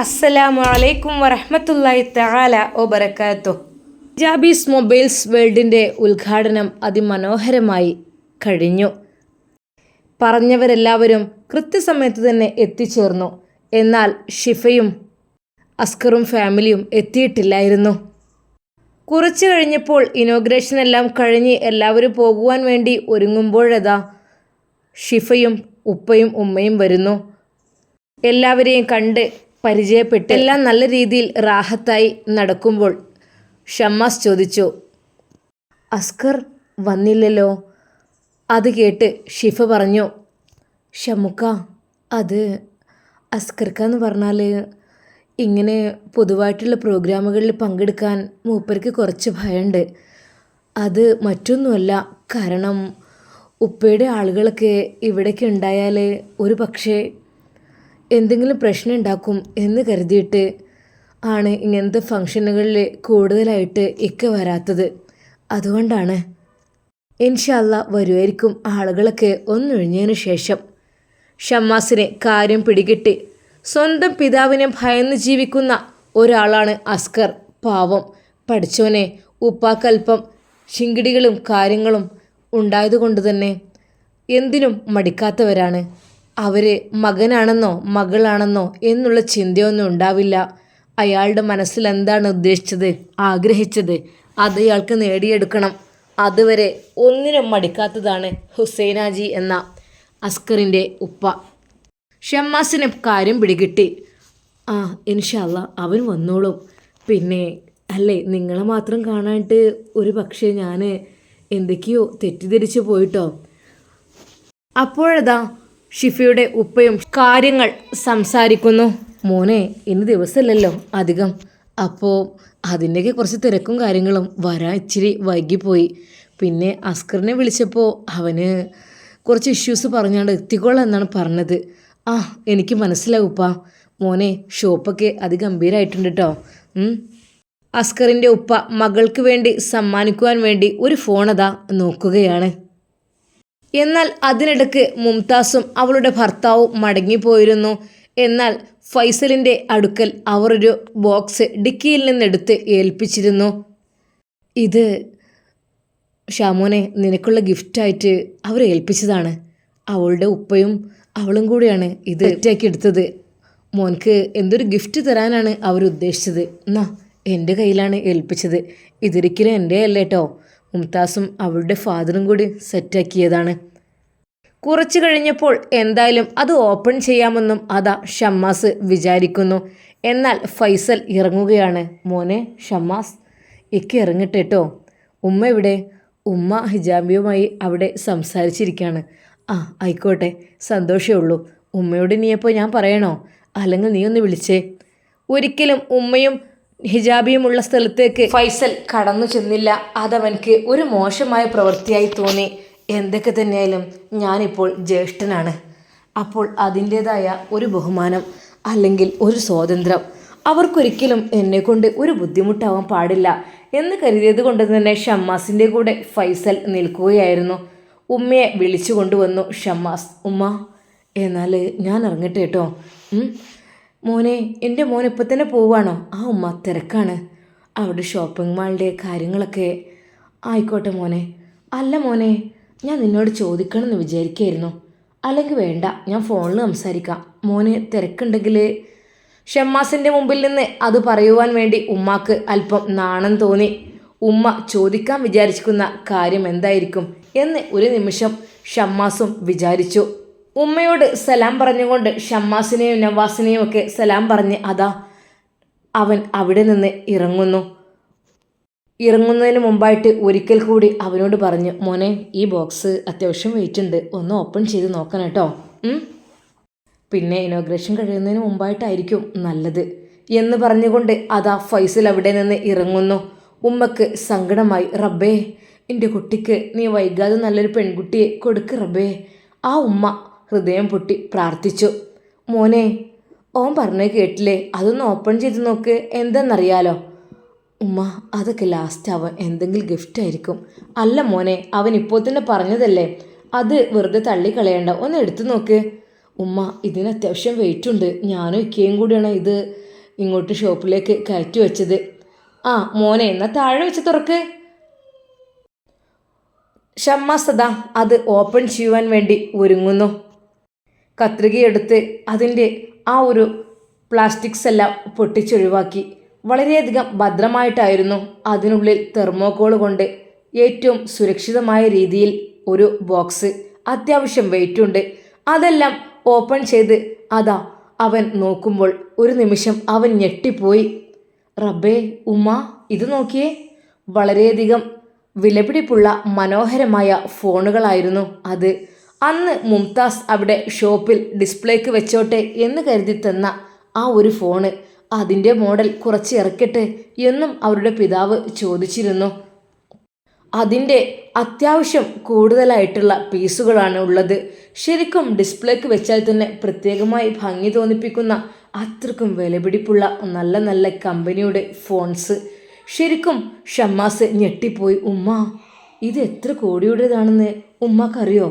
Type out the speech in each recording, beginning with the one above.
അസ്സലാമു അലൈക്കും വറഹ്മത്തുള്ളാഹി തആല വബറകാതുഹു. ജാബീസ് മൊബൈൽസ് വേൾഡിൻ്റെ ഉദ്ഘാടനം അതിമനോഹരമായി കഴിഞ്ഞു. പറഞ്ഞവരെല്ലാവരും കൃത്യസമയത്ത് തന്നെ എത്തിച്ചേർന്നു. എന്നാൽ ഷിഫയും അസ്കറും ഫാമിലിയും എത്തിയിട്ടില്ലായിരുന്നു. കുറച്ച് കഴിഞ്ഞപ്പോൾ ഇനോഗ്രേഷൻ എല്ലാം കഴിഞ്ഞ് എല്ലാവരും പോകുവാൻ വേണ്ടി ഒരുങ്ങുമ്പോഴതാ ഷിഫയും ഉപ്പയും ഉമ്മയും വരുന്നു. എല്ലാവരെയും കണ്ട് പരിചയപ്പെട്ട് എല്ലാം നല്ല രീതിയിൽ റാഹത്തായി നടക്കുമ്പോൾ ഷമ്മാസ് ചോദിച്ചു, അസ്കർ വന്നില്ലല്ലോ? അത് കേട്ട് ഷിഫ പറഞ്ഞു, ഷമ്മുക്ക, അത് അസ്കർക്കാന്ന് പറഞ്ഞാൽ ഇങ്ങനെ പൊതുവായിട്ടുള്ള പ്രോഗ്രാമുകളിൽ പങ്കെടുക്കാൻ മൂപ്പർക്ക് കുറച്ച് ഭയമുണ്ട്. അത് മറ്റൊന്നുമല്ല, കാരണം ഉപ്പയുടെ ആളുകളൊക്കെ ഇവിടേക്ക് ഉണ്ടായാൽ ഒരു പക്ഷേ എന്തെങ്കിലും പ്രശ്നം ഉണ്ടാക്കും എന്ന് കരുതിയിട്ട് ആണ് ഇങ്ങനത്തെ ഫംഗ്ഷനുകളിൽ കൂടുതലായിട്ട് വരാത്തത്. അതുകൊണ്ടാണ്. ഇൻഷാ അല്ലാ വരുമായിരിക്കും ആളുകളൊക്കെ ഒന്നൊഴിഞ്ഞതിന് ശേഷം. ഷമ്മാസിനെ കാര്യം പിടികിട്ടി. സ്വന്തം പിതാവിനെ ഭയന്ന് ജീവിക്കുന്ന ഒരാളാണ് അസ്കർ. പാവം പഠിച്ചോനെ, ഉപ്പാക്കൽപ്പം ശിങ്കിടികളും കാര്യങ്ങളും ഉണ്ടായതുകൊണ്ട് തന്നെ എന്തിനും മടിക്കാത്തവരാണ്. അവർ മകനാണെന്നോ മകളാണെന്നോ എന്നുള്ള ചിന്തയൊന്നും ഉണ്ടാവില്ല. അയാളുടെ മനസ്സിൽ എന്താണ് ഉദ്ദേശിച്ചത്, ആഗ്രഹിച്ചത്, അത് അയാൾക്ക് നേടിയെടുക്കണം. അതുവരെ ഒന്നിനും മടിക്കാത്തതാണ് ഹുസൈനാജി എന്ന അസ്കറിൻ്റെ ഉപ്പ. ഷമ്മാസിന് കാര്യം പിടികിട്ടി. ഇൻഷാ അല്ലാ അവൻ വന്നോളും. പിന്നെ അല്ലേ, നിങ്ങളെ മാത്രം കാണാനായിട്ട് ഒരു പക്ഷേ ഞാൻ എന്തൊക്കെയോ തെറ്റിദ്ധരിച്ചു പോയിട്ടോ. അപ്പോഴതാ ഷിഫയുടെ ഉപ്പയും കാര്യങ്ങൾ സംസാരിക്കുന്നു. മോനെ, ഇന്ന് ദിവസമല്ലല്ലോ അധികം, അപ്പോൾ അതിൻ്റെയൊക്കെ കുറച്ച് തിരക്കും കാര്യങ്ങളും വരാൻ ഇച്ചിരി വൈകിപ്പോയി. പിന്നെ അസ്കറിനെ വിളിച്ചപ്പോൾ അവന് കുറച്ച് ഇഷ്യൂസ് പറഞ്ഞാണ്ട് എത്തിക്കോളാം എന്നാണ് പറഞ്ഞത്. എനിക്ക് മനസ്സിലാവും ഉപ്പ. മോനെ, ഷോപ്പൊക്കെ അതിഗംഭീരമായിട്ടുണ്ട് കേട്ടോ. അസ്കറിൻ്റെ ഉപ്പ മകൾക്ക് വേണ്ടി സമ്മാനിക്കുവാൻ വേണ്ടി ഒരു ഫോണതാ നോക്കുകയാണ്. എന്നാൽ അതിനിടയ്ക്ക് മുംതാസും അവളുടെ ഭർത്താവും മടങ്ങിപ്പോയിരുന്നു. എന്നാൽ ഫൈസലിൻ്റെ അടുക്കൽ അവർ ഒരു ബോക്സ് ഡിക്കിയിൽ നിന്നെടുത്ത് ഏൽപ്പിച്ചിരുന്നു. ഇത് ഷാമോനെ, നിനക്കുള്ള ഗിഫ്റ്റായിട്ട് അവർ ഏൽപ്പിച്ചതാണ്. അവളുടെ ഉപ്പയും അവളും കൂടിയാണ് ഇത് സെറ്റാക്കി എടുത്തത്. മോൻക്ക് എന്തൊരു ഗിഫ്റ്റ് തരാനാണ് അവരുദ്ദേശിച്ചത്. എന്നാ എൻ്റെ കയ്യിലാണ് ഏൽപ്പിച്ചത്. ഇതൊരിക്കലും എൻ്റെ അല്ല കേട്ടോ, മുംതാസും അവളുടെ ഫാദറും കൂടി സെറ്റാക്കിയതാണ്. കുറച്ച് കഴിഞ്ഞപ്പോൾ എന്തായാലും അത് ഓപ്പൺ ചെയ്യാമെന്നും അതാ ഷമ്മാസ് വിചാരിക്കുന്നു. എന്നാൽ ഫൈസൽ ഇറങ്ങുകയാണ്. മോനെ ഷമ്മാസ്, ഇറങ്ങട്ടെ കേട്ടോ. ഉമ്മ എവിടെ? ഉമ്മ ഹിജാബിയുമായി അവിടെ സംസാരിച്ചിരിക്കുകയാണ്. ആയിക്കോട്ടെ, സന്തോഷമേ ഉള്ളൂ. ഉമ്മയോട് നീയപ്പോൾ ഞാൻ പറയണോ? അല്ലെങ്കിൽ നീ ഒന്ന് വിളിച്ചേ. ഒരിക്കലും ഉമ്മയും ഹിജാബിയുമുള്ള സ്ഥലത്തേക്ക് ഫൈസൽ കടന്നു ചെന്നില്ല. അതവൻക്ക് ഒരു മോശമായ പ്രവൃത്തിയായി തോന്നി. എന്തൊക്കെ തന്നെയായാലും ഞാനിപ്പോൾ ജ്യേഷ്ഠനാണ്. അപ്പോൾ അതിൻ്റേതായ ഒരു ബഹുമാനം അല്ലെങ്കിൽ ഒരു സ്വാതന്ത്ര്യം അവർക്കൊരിക്കലും എന്നെക്കൊണ്ട് ഒരു ബുദ്ധിമുട്ടാവാൻ പാടില്ല എന്ന് കരുതിയത് കൊണ്ട് തന്നെ ഷമ്മാസിൻ്റെ കൂടെ ഫൈസൽ നിൽക്കുകയായിരുന്നു. ഉമ്മയെ വിളിച്ചു കൊണ്ടുവന്നു ഷമ്മാസ്. ഉമ്മ, എന്നാൽ ഞാൻ ഇറങ്ങട്ടെ കേട്ടോ. മോനെ, എൻ്റെ മോൻ ഇപ്പം തന്നെ പോവാണോ? ഉമ്മ തിരക്കാണ്, അവിടെ ഷോപ്പിംഗ് മാളിൻ്റെ കാര്യങ്ങളൊക്കെ. ആയിക്കോട്ടെ മോനെ. അല്ല മോനെ, ഞാൻ നിന്നോട് ചോദിക്കണമെന്ന് വിചാരിക്കുകയായിരുന്നു. അല്ലെങ്കിൽ വേണ്ട, ഞാൻ ഫോണിൽ സംസാരിക്കാം. മോന് തിരക്കുണ്ടെങ്കിൽ. ഷമ്മാസിൻ്റെ മുമ്പിൽ നിന്ന് അത് പറയുവാൻ വേണ്ടി ഉമ്മാക്ക് അല്പം നാണം തോന്നി. ഉമ്മ ചോദിക്കാൻ വിചാരിക്കുന്ന കാര്യം എന്തായിരിക്കും എന്ന് ഒരു നിമിഷം ഷമ്മാസും വിചാരിച്ചു. ഉമ്മയോട് സലാം പറഞ്ഞുകൊണ്ട് ഷമ്മാസിനെയും നവാസിനെയും ഒക്കെ സലാം പറഞ്ഞ് അതാ അവൻ അവിടെ നിന്ന് ഇറങ്ങുന്നതിന് മുമ്പായിട്ട് ഒരിക്കൽ കൂടി അവനോട് പറഞ്ഞു, മോനെ, ഈ ബോക്സ് അത്യാവശ്യം വെയിറ്റ് ഉണ്ട്, ഒന്ന് ഓപ്പൺ ചെയ്ത് നോക്കണം കേട്ടോ. പിന്നെ ഇനോഗ്രേഷൻ കഴിയുന്നതിന് മുമ്പായിട്ടായിരിക്കും നല്ലത് എന്ന് പറഞ്ഞുകൊണ്ട് അതാ ഫൈസൽ അവിടെ നിന്ന് ഇറങ്ങുന്നു. ഉമ്മക്ക് സങ്കടമായി. റബ്ബേ, എൻ്റെ കുട്ടിക്ക് നീ വൈകാതെ നല്ലൊരു പെൺകുട്ടിയെ കൊടുക്ക് റബ്ബേ. ആ ഉമ്മ ഹൃദയം പൊട്ടി പ്രാർത്ഥിച്ചു. മോനെ, ഓൻ പറഞ്ഞേ കേട്ടില്ലേ? അതൊന്ന് ഓപ്പൺ ചെയ്ത് നോക്ക്. എന്തെന്നറിയാലോ ഉമ്മ, അതൊക്കെ ലാസ്റ്റ് അവൻ എന്തെങ്കിലും ഗിഫ്റ്റ് ആയിരിക്കും. അല്ല മോനെ, അവൻ ഇപ്പോൾ തന്നെ പറഞ്ഞതല്ലേ, അത് വെറുതെ തള്ളിക്കളയണ്ട, ഒന്ന് എടുത്തു നോക്ക്. ഉമ്മ, ഇതിന് അത്യാവശ്യം വെയിറ്റ് ഉണ്ട്, ഞാനും ഇക്കയും കൂടിയാണ് ഇത് ഇങ്ങോട്ട് ഷോപ്പിലേക്ക് കയറ്റി വെച്ചത്. ആ മോനെ, എന്നാൽ താഴെ വെച്ച് തുറക്ക്. ഷമ്മാസ് അതാ അത് ഓപ്പൺ ചെയ്യുവാൻ വേണ്ടി ഒരുങ്ങുന്നു. കത്രികയെടുത്ത് അതിൻ്റെ ആ ഒരു പ്ലാസ്റ്റിക്സ് എല്ലാം പൊട്ടിച്ചൊഴിവാക്കി. വളരെയധികം ഭദ്രമായിട്ടായിരുന്നു അതിനുള്ളിൽ തെർമോകോൾ കൊണ്ട് ഏറ്റവും സുരക്ഷിതമായ രീതിയിൽ ഒരു ബോക്സ്, അത്യാവശ്യം വെയിറ്റുണ്ട്. അതെല്ലാം ഓപ്പൺ ചെയ്ത് അതാ അവൻ നോക്കുമ്പോൾ ഒരു നിമിഷം അവൻ ഞെട്ടിപ്പോയി. റബ്ബേ, ഉമ്മ ഇത് നോക്കിയേ. വളരെയധികം വിലപിടിപ്പുള്ള മനോഹരമായ ഫോണുകളായിരുന്നു അത്. അന്ന് മുംതാസ് അവിടെ ഷോപ്പിൽ ഡിസ്പ്ലേക്ക് വെച്ചോട്ടെ എന്ന് കരുതി തന്ന ആ ഒരു ഫോണ്, അതിൻ്റെ മോഡൽ കുറച്ച് ഇറക്കട്ടെ എന്നും അവരുടെ പിതാവ് ചോദിച്ചിരുന്നു. അതിൻ്റെ അത്യാവശ്യം കൂടുതലായിട്ടുള്ള പീസുകളാണ് ഉള്ളത്. ശരിക്കും ഡിസ്പ്ലേക്ക് വെച്ചാൽ തന്നെ പ്രത്യേകമായി ഭംഗി തോന്നിപ്പിക്കുന്ന അത്രക്കും വിലപിടിപ്പുള്ള നല്ല നല്ല കമ്പനിയുടെ ഫോൺസ്. ശരിക്കും ഷമ്മാസ് ഞെട്ടിപ്പോയി. ഉമ്മ, ഇത് എത്ര കോടിയുടേതാണെന്ന് ഉമ്മക്കറിയോ?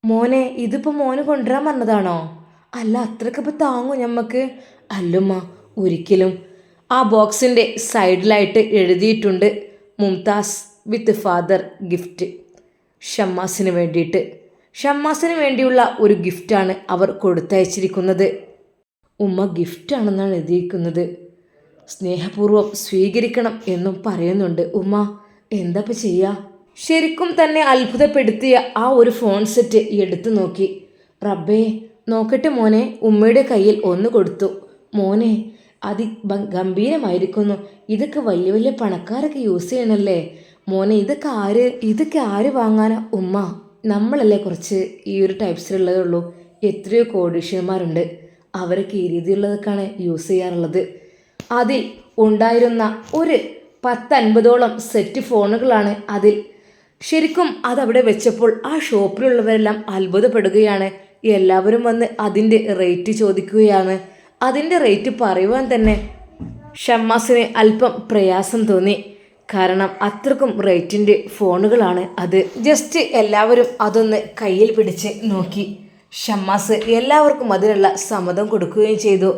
മോനെ, ഇതിപ്പോൾ മോന് കൊണ്ടുവരാൻ പറഞ്ഞതാണോ? അല്ല, അത്രക്കിപ്പോൾ താങ്ങും ഞമ്മക്ക്? അല്ലുമ്മ, ഒരിക്കലും. ആ ബോക്സിൻ്റെ സൈഡിലായിട്ട് എഴുതിയിട്ടുണ്ട് മുംതാസ് വിത്ത് ഫാദർ ഗിഫ്റ്റ്. ഷമ്മാസിന് വേണ്ടിയിട്ട്, ഷമ്മാസിന് വേണ്ടിയുള്ള ഒരു ഗിഫ്റ്റാണ് അവർ കൊടുത്തയച്ചിരിക്കുന്നത്. ഉമ്മ ഗിഫ്റ്റാണെന്നാണ് എഴുതിയിരിക്കുന്നത്. സ്നേഹപൂർവ്വം സ്വീകരിക്കണം എന്നും പറയുന്നുണ്ട്. ഉമ്മ, എന്താപ്പം ചെയ്യുക? ശരിക്കും തന്നെ അത്ഭുതപ്പെടുത്തിയ ആ ഒരു ഫോൺ സെറ്റ് എടുത്തു നോക്കി. റബ്ബേ, നോക്കട്ടെ മോനെ. ഉമ്മയുടെ കയ്യിൽ ഒന്ന് കൊടുത്തു. മോനെ, ഗംഭീരമായിരിക്കുന്നു. ഇതൊക്കെ വലിയ വലിയ പണക്കാരൊക്കെ യൂസ് ചെയ്യണല്ലേ മോനെ. ഇതൊക്കെ ആര് വാങ്ങാനാ ഉമ്മ? നമ്മളല്ലേ കുറച്ച് ഈ ഒരു ടൈപ്സിലുള്ളതേ ഉള്ളൂ. എത്രയോ കോടീശ്വരന്മാരുണ്ട്, അവരൊക്കെ ഈ രീതിയിലുള്ളതൊക്കെയാണ് യൂസ് ചെയ്യാറുള്ളത്. അതിൽ ഉണ്ടായിരുന്ന ഒരു 10-50ഓളം സെറ്റ് ഫോണുകളാണ് അതിൽ. ശരിക്കും അതവിടെ വെച്ചപ്പോൾ ആ ഷോപ്പിലുള്ളവരെല്ലാം അത്ഭുതപ്പെടുകയാണ്. എല്ലാവരും വന്ന് അതിൻ്റെ റേറ്റ് ചോദിക്കുകയാണ്. അതിൻ്റെ റേറ്റ് പറയുവാൻ തന്നെ ഷമ്മാസിന് അല്പം പ്രയാസം തോന്നി. കാരണം അത്രക്കും റേറ്റിൻ്റെ ഫോണുകളാണ് അത്. ജസ്റ്റ് എല്ലാവരും അതൊന്ന് കയ്യിൽ പിടിച്ച് നോക്കി. ഷമ്മാസ് എല്ലാവർക്കും അതിനുള്ള സമ്മതം കൊടുക്കുകയും ചെയ്തു.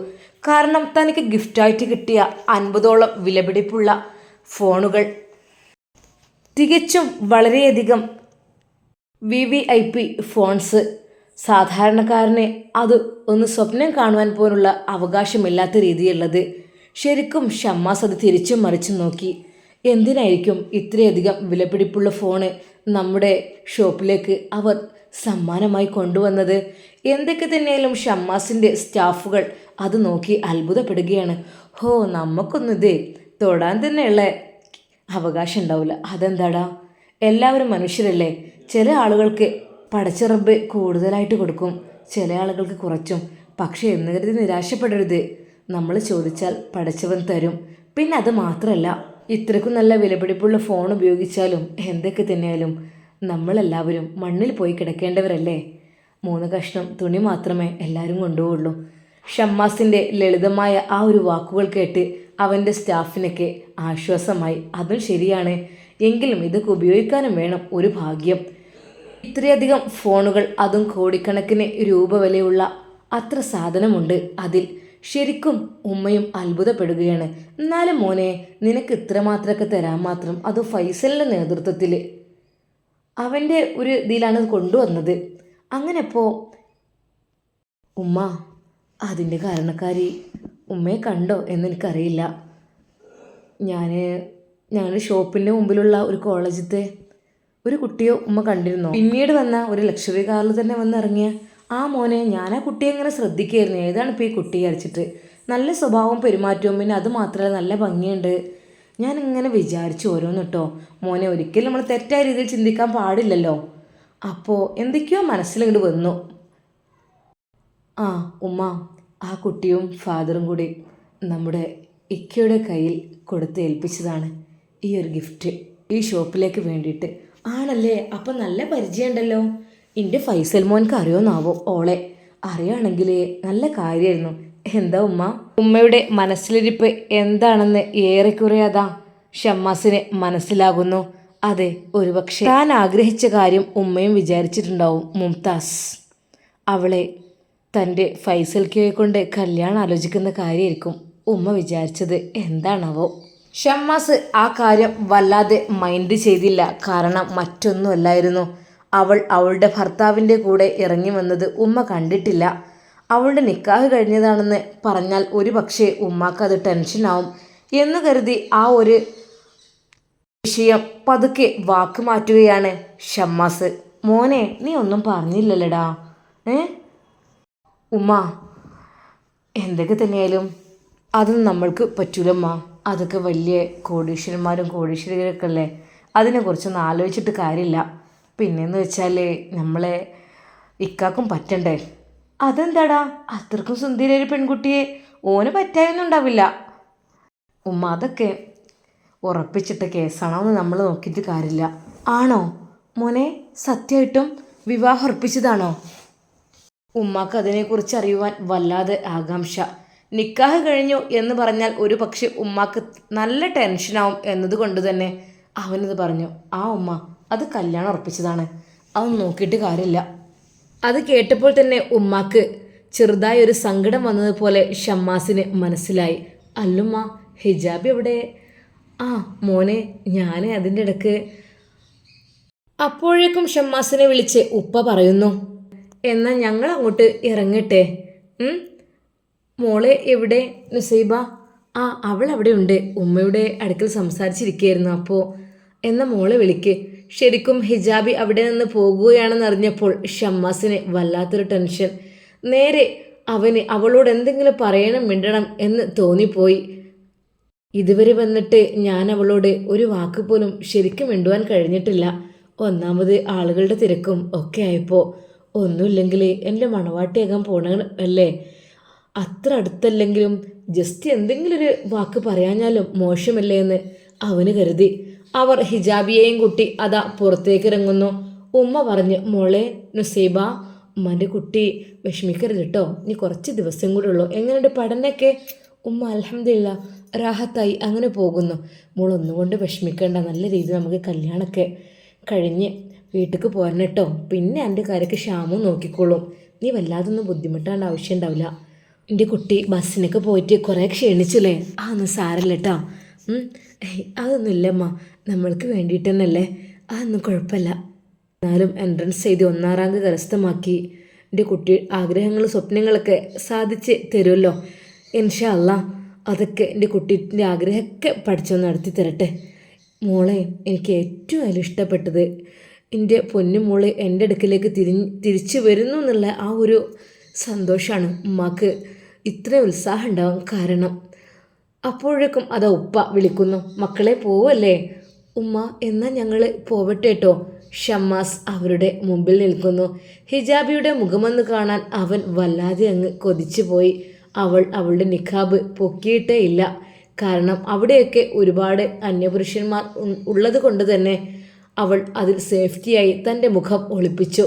കാരണം തനിക്ക് ഗിഫ്റ്റായിട്ട് കിട്ടിയ 50ഓളം വിലപിടിപ്പുള്ള ഫോണുകൾ തികച്ചും വളരെയധികം VVIP ഫോൺസ്. സാധാരണക്കാരന് അത് ഒന്ന് സ്വപ്നം കാണുവാൻ പോലുള്ള അവകാശമില്ലാത്ത രീതിയുള്ളത്. ശരിക്കും ഷമ്മാസ് അത് തിരിച്ചും മറിച്ചും നോക്കി. എന്തിനായിരിക്കും ഇത്രയധികം വിലപിടിപ്പുള്ള ഫോണ് നമ്മുടെ ഷോപ്പിലേക്ക് അവർ സമ്മാനമായി കൊണ്ടുവന്നത്? എന്തൊക്കെ തന്നെയായാലും ഷമ്മാസിൻ്റെ സ്റ്റാഫുകൾ അത് നോക്കി അത്ഭുതപ്പെടുകയാണ്. ഹോ, നമുക്കൊന്നും ഇത് തൊടാൻ തന്നെയുള്ള അവകാശം ഉണ്ടാവില്ല. അതെന്താടാ? എല്ലാവരും മനുഷ്യരല്ലേ. ചില ആളുകൾക്ക് പടച്ചിറമ്പ് കൂടുതലായിട്ട് കൊടുക്കും, ചില ആളുകൾക്ക് കുറച്ചും. പക്ഷേ എന്ന് കരുതി നിരാശപ്പെടരുത്. നമ്മൾ ചോദിച്ചാൽ പടച്ചവൻ തരും. പിന്നെ അത് മാത്രമല്ല, ഇത്രക്കും നല്ല വിലപിടിപ്പുള്ള ഫോൺ ഉപയോഗിച്ചാലും എന്തൊക്കെ തന്നെയായാലും നമ്മളെല്ലാവരും മണ്ണിൽ പോയി കിടക്കേണ്ടവരല്ലേ. 3 കഷ്ണം തുണി മാത്രമേ എല്ലാവരും കൊണ്ടുപോകുള്ളൂ. ഷമ്മാസിൻ്റെ ലളിതമായ ആ ഒരു വാക്കുകൾ കേട്ട് അവൻ്റെ സ്റ്റാഫിനൊക്കെ ആശ്വാസമായി. അതും ശരിയാണ്, എങ്കിലും ഇതൊക്കെ ഉപയോഗിക്കാനും വേണം ഒരു ഭാഗ്യം. ഇത്രയധികം ഫോണുകൾ, അതും കോടിക്കണക്കിന് രൂപ വിലയുള്ള അത്ര സാധനമുണ്ട് അതിൽ. ശരിക്കും ഉമ്മയും അത്ഭുതപ്പെടുകയാണ്. എന്നാലും മോനെ, നിനക്ക് ഇത്രമാത്രമൊക്കെ തരാൻ മാത്രം, അത് ഫൈസലിൻ്റെ നേതൃത്വത്തിൽ അവൻ്റെ ഒരു ഇതിലാണ് കൊണ്ടുവന്നത്. അങ്ങനെ ഇപ്പോൾ ഉമ്മ, അതിൻ്റെ കാരണക്കാരി ഉമ്മയെ കണ്ടോ എന്നെനിക്കറിയില്ല. ഞങ്ങൾ ഷോപ്പിൻ്റെ മുമ്പിലുള്ള ഒരു കോളേജത്തെ ഒരു കുട്ടിയോ ഉമ്മ കണ്ടിരുന്നോ? പിന്നീട് വന്ന ഒരു ലക്ഷറി കാറിൽ തന്നെ വന്നിറങ്ങിയ ആ മോനെ, ഞാൻ ആ കുട്ടിയെ ഇങ്ങനെ ശ്രദ്ധിക്കുകയായിരുന്നു. ഏതാണ് ഇപ്പോൾ ഈ കുട്ടി അടിച്ചിട്ട്? നല്ല സ്വഭാവവും പെരുമാറ്റവും, പിന്നെ അത് മാത്രമല്ല നല്ല ഭംഗിയുണ്ട്. ഞാനിങ്ങനെ വിചാരിച്ചു ഓരോന്ന് കേട്ടോ മോനെ. ഒരിക്കലും നമ്മൾ തെറ്റായ രീതിയിൽ ചിന്തിക്കാൻ പാടില്ലല്ലോ. അപ്പോൾ എന്തൊക്കെയോ മനസ്സിലിങ്ങോട്ട് വന്നു. ആ ഉമ്മ, ആ കുട്ടിയും ഫാദറും കൂടി നമ്മുടെ ഇക്കയുടെ കയ്യിൽ കൊടുത്ത് ഏൽപ്പിച്ചതാണ് ഈ ഒരു ഗിഫ്റ്റ്, ഈ ഷോപ്പിലേക്ക് വേണ്ടിയിട്ട്. ആണല്ലേ? അപ്പം നല്ല പരിചയമുണ്ടല്ലോ. എൻ്റെ ഫൈസൽ മോൻക്ക് അറിയോന്നാവോ ഓളെ? അറിയുകയാണെങ്കിൽ നല്ല കാര്യമായിരുന്നു. എന്താ ഉമ്മ? ഉമ്മയുടെ മനസ്സിലിരിപ്പ് എന്താണെന്ന് ഏറെക്കുറെ അതാ ഷമ്മാസിന് മനസ്സിലാകുന്നു. അതെ, ഒരുപക്ഷെ താൻ ആഗ്രഹിച്ച കാര്യം ഉമ്മയും വിചാരിച്ചിട്ടുണ്ടാവും. മുംതാസ് അവളെ തൻ്റെ ഫൈസൽക്കയെ കൊണ്ട് കല്യാണം ആലോചിക്കുന്ന കാര്യമായിരിക്കും ഉമ്മ വിചാരിച്ചത്. എന്താണാവോ? ഷമ്മാസ് ആ കാര്യം വല്ലാതെ മൈൻഡ് ചെയ്തില്ല. കാരണം മറ്റൊന്നുമല്ലായിരുന്നു, അവൾ അവളുടെ ഭർത്താവിൻ്റെ കൂടെ ഇറങ്ങി വന്നത് ഉമ്മ കണ്ടിട്ടില്ല. അവളുടെ നിക്കാഹ് കഴിഞ്ഞതാണെന്ന് പറഞ്ഞാൽ ഒരു പക്ഷേ ഉമ്മാക്കത് ടെൻഷനാവും എന്ന് കരുതി ആ ഒരു വിഷയം പതുക്കെ വാക്ക് മാറ്റുകയാണ് ഷമ്മാസ്. മോനെ, നീ ഒന്നും പറഞ്ഞില്ലല്ലടാ. ഉമ്മ, എന്തൊക്കെ തന്നെയായാലും അതൊന്നും നമ്മൾക്ക് പറ്റൂലമ്മ. അതൊക്കെ വലിയ കോടീശ്വരന്മാരും കോടീശ്വരികളൊക്കെ അല്ലേ, അതിനെക്കുറിച്ചൊന്നും ആലോചിച്ചിട്ട് കാര്യമില്ല. പിന്നെയെന്ന് വെച്ചാൽ നമ്മളെ ഇക്കാക്കും പറ്റണ്ടേ. അതെന്താടാ, അത്രക്കും സുന്ദരിയ ഒരു പെൺകുട്ടിയെ ഓന് പറ്റായൊന്നും ഉണ്ടാവില്ല. ഉമ്മ, അതൊക്കെ ഉറപ്പിച്ചിട്ട കേസാണോ എന്ന് നമ്മൾ നോക്കിയിട്ട് കാര്യമില്ല. ആണോ മോനെ? സത്യമായിട്ടും വിവാഹം ഉറപ്പിച്ചതാണോ? ഉമ്മാക്ക് അതിനെക്കുറിച്ച് അറിയുവാൻ വല്ലാതെ ആകാംക്ഷ. നിക്കാഹ് കഴിഞ്ഞു എന്ന് പറഞ്ഞാൽ ഒരു പക്ഷെ ഉമ്മാക്ക് നല്ല ടെൻഷനാവും എന്നതുകൊണ്ട് തന്നെ അവനത് പറഞ്ഞു. ആ ഉമ്മ, അത് കല്യാണം ഉറപ്പിച്ചതാണ്, അതൊന്നും നോക്കിയിട്ട് കാര്യമില്ല. അത് കേട്ടപ്പോൾ തന്നെ ഉമ്മാക്ക് ചെറുതായി ഒരു സങ്കടം വന്നതുപോലെ ഷമ്മാസിന് മനസ്സിലായി. അല്ലുമ്മ, ഹിജാബ് എവിടെ? ആ മോനെ, ഞാൻ അതിൻ്റെ ഇടയ്ക്ക്. അപ്പോഴേക്കും ഷമ്മാസിനെ വിളിച്ച് ഉപ്പ പറയുന്നു, എന്നാൽ ഞങ്ങൾ അങ്ങോട്ട് ഇറങ്ങട്ടെ. മോളെ എവിടെ നുസൈബ? ആ, അവൾ അവിടെ ഉണ്ട്, ഉമ്മയുടെ അടുക്കൽ സംസാരിച്ചിരിക്കുകയായിരുന്നു. അപ്പോൾ എന്നാൽ മോളെ വിളിക്ക്. ശരിക്കും ഹിജാബി അവിടെ നിന്ന് പോകുകയാണെന്നറിഞ്ഞപ്പോൾ ഷമ്മാസിന് വല്ലാത്തൊരു ടെൻഷൻ. നേരെ അവന് അവളോട് എന്തെങ്കിലും പറയണം, മിണ്ടണം എന്ന് തോന്നിപ്പോയി. ഇതുവരെ വന്നിട്ട് ഞാൻ അവളോട് ഒരു വാക്ക് പോലും ശരിക്കും മിണ്ടുവാൻ കഴിഞ്ഞിട്ടില്ല. ഒന്നാമത് ആളുകളുടെ തിരക്കും ഒക്കെ ആയപ്പോൾ. ഒന്നുമില്ലെങ്കിൽ എൻ്റെ മണവാട്ടിയാകാൻ പോണ അല്ലേ, അത്ര അടുത്തല്ലെങ്കിലും ജസ്റ്റ് എന്തെങ്കിലും ഒരു വാക്ക് പറയാഞ്ഞാലും മോശമല്ലേ എന്ന് അവന് കരുതി. അവർ ഹിജാബിയെയും കുട്ടി അതാ പുറത്തേക്ക് ഇറങ്ങുന്നു. ഉമ്മ പറഞ്ഞു, മോളെ നുസൈബ, ഉമ്മാൻ്റെ കുട്ടി വിഷമിക്കരുത് കേട്ടോ, ഇനി കുറച്ച് ദിവസം കൂടെ ഉള്ളൂ. എങ്ങനെയുണ്ട് പഠനമൊക്കെ? ഉമ്മ അൽഹംദുലില്ലാ റാഹത്തായി അങ്ങനെ പോകുന്നു. മോൾ ഒന്നുകൊണ്ട് വിഷമിക്കേണ്ട, നല്ല രീതിയിൽ നമുക്ക് കല്യാണമൊക്കെ കഴിഞ്ഞ് വീട്ടിലേക്ക് പോരണം കേട്ടോ. പിന്നെ എൻ്റെ കാര്യമൊക്കെ ക്ഷാമം നോക്കിക്കോളും, നീ വല്ലാതൊന്നും ബുദ്ധിമുട്ടാണ്ട് ആവശ്യം ഉണ്ടാവില്ല. എൻ്റെ കുട്ടി ബസ്സിനൊക്കെ പോയിട്ട് കുറേ ക്ഷീണിച്ചില്ലേ? അതൊന്നും സാരല്ല കേട്ടോ. അതൊന്നും ഇല്ലമ്മ, നമ്മൾക്ക് വേണ്ടിയിട്ട് തന്നെയല്ലേ, അതൊന്നും കുഴപ്പമില്ല. എന്നാലും എൻട്രൻസ് ചെയ്ത് 1ാം റാങ്ക് കരസ്ഥമാക്കി എൻ്റെ കുട്ടി ആഗ്രഹങ്ങളും സ്വപ്നങ്ങളൊക്കെ സാധിച്ച് തരുമല്ലോ ഇൻഷാ അല്ലാ. അതൊക്കെ എൻ്റെ കുട്ടീൻ്റെ ആഗ്രഹമൊക്കെ പഠിച്ചൊന്ന് നടത്തി തരട്ടെ. മോളെ, എനിക്ക് ഏറ്റവും അതിൽ ഇഷ്ടപ്പെട്ടത് എൻ്റെ പൊന്നു മോള് എൻ്റെ അടുക്കിലേക്ക് തിരിച്ചു വരുന്നു എന്നുള്ള ആ ഒരു സന്തോഷമാണ് ഉമ്മാക്ക് ഇത്ര ഉത്സാഹം ഉണ്ടാവും. കാരണം അപ്പോഴേക്കും അതാ ഉപ്പ വിളിക്കുന്നു, മക്കളെ പോവല്ലേ? ഉമ്മ, എന്നാൽ ഞങ്ങൾ പോവട്ടെ കേട്ടോ. ഷമ്മാസ് അവരുടെ മുമ്പിൽ നിൽക്കുന്നു. ഹിജാബിയുടെ മുഖമൊന്ന് കാണാൻ അവൻ വല്ലാതെ അങ്ങ് കൊതിച്ചു പോയി. അവൾ അവളുടെ നിഖാബ് പൊക്കിയിട്ടേ ഇല്ല. കാരണം അവിടെയൊക്കെ ഒരുപാട് അന്യപുരുഷന്മാർ ഉള്ളത് കൊണ്ട് തന്നെ അവൾ അതിൽ സേഫ്റ്റിയായി തൻ്റെ മുഖം ഒളിപ്പിച്ചു.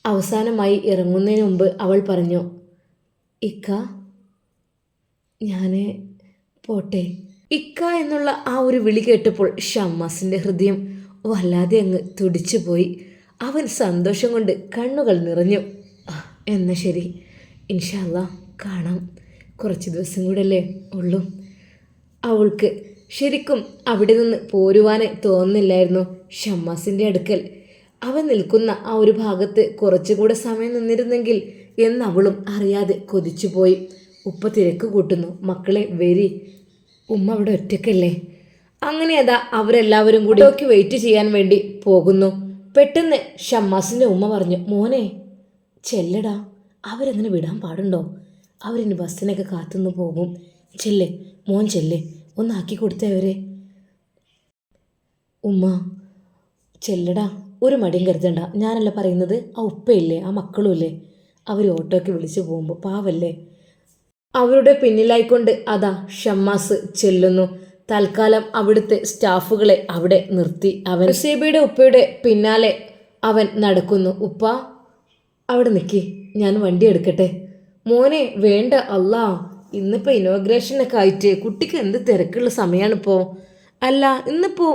അവസാനമായി ഇറങ്ങുന്നതിന് മുമ്പ് അവൾ പറഞ്ഞു, ഇക്ക, ഞാൻ പോട്ടെ. ഇക്ക എന്നുള്ള ആ ഒരു വിളി കേട്ടപ്പോൾ ഷമ്മാസിൻ്റെ ഹൃദയം വല്ലാതെ അങ്ങ് തുടിച്ചു പോയി. അവൻ സന്തോഷം കൊണ്ട് കണ്ണുകൾ നിറഞ്ഞു. എന്നാൽ ശരി, ഇൻഷാ അല്ലാ കാണാം, കുറച്ച് ദിവസം കൂടെ അല്ലേ ഉള്ളൂ. അവൾക്ക് ശരിക്കും അവിടെ നിന്ന് പോരുവാനേ തോന്നുന്നില്ലായിരുന്നു. ഷമ്മാസിൻ്റെ അടുക്കൽ അവൻ നിൽക്കുന്ന ആ ഒരു ഭാഗത്ത് കുറച്ചുകൂടെ സമയം നിന്നിരുന്നെങ്കിൽ എന്നവളും അറിയാതെ കൊതിച്ചുപോയി. ഉപ്പ തിരക്ക് കൂട്ടുന്നു, മക്കളെ വരി, ഉമ്മ അവിടെ ഒറ്റയ്ക്കല്ലേ. അങ്ങനെ അതാ അവരെല്ലാവരും കൂടി വെയിറ്റ് ചെയ്യാൻ വേണ്ടി പോകുന്നു. പെട്ടെന്ന് ഷമ്മാസിൻ്റെ ഉമ്മ പറഞ്ഞു, മോനെ ചെല്ലടാ, അവരങ്ങനെ വിടാൻ പാടുണ്ടോ? അവരിനി ബസ്സിനൊക്കെ കാത്തുനിന്ന് പോകും. ചെല്ല് മോൻ ചെല്ല്, ഒന്നാക്കി കൊടുത്തേ അവരെ. ഉമ്മ ചെല്ലടാ, ഒരു മടിയും കരുതണ്ട, ഞാനല്ല പറയുന്നത്, ആ ഉപ്പയില്ലേ, ആ മക്കളും ഇല്ലേ, അവർ ഓട്ടോയ്ക്ക് വിളിച്ചു പോകുമ്പോൾ പാവല്ലേ. അവരുടെ പിന്നിലായിക്കൊണ്ട് അതാ ഷമ്മാസ് ചെല്ലുന്നു. തൽക്കാലം അവിടുത്തെ സ്റ്റാഫുകളെ അവിടെ നിർത്തി അവൻ നുസൈബയുടെ ഉപ്പയുടെ പിന്നാലെ അവൻ നടക്കുന്നു. ഉപ്പ അവിടെ നിൽക്കി, ഞാൻ വണ്ടി എടുക്കട്ടെ. മോനെ വേണ്ട, അല്ലാ, ഇന്നിപ്പോൾ ഇനോഗ്രേഷനൊക്കെ ആയിട്ട് കുട്ടിക്ക് എന്ത് തിരക്കുള്ള സമയമാണിപ്പോൾ. അല്ല, ഇന്നിപ്പോൾ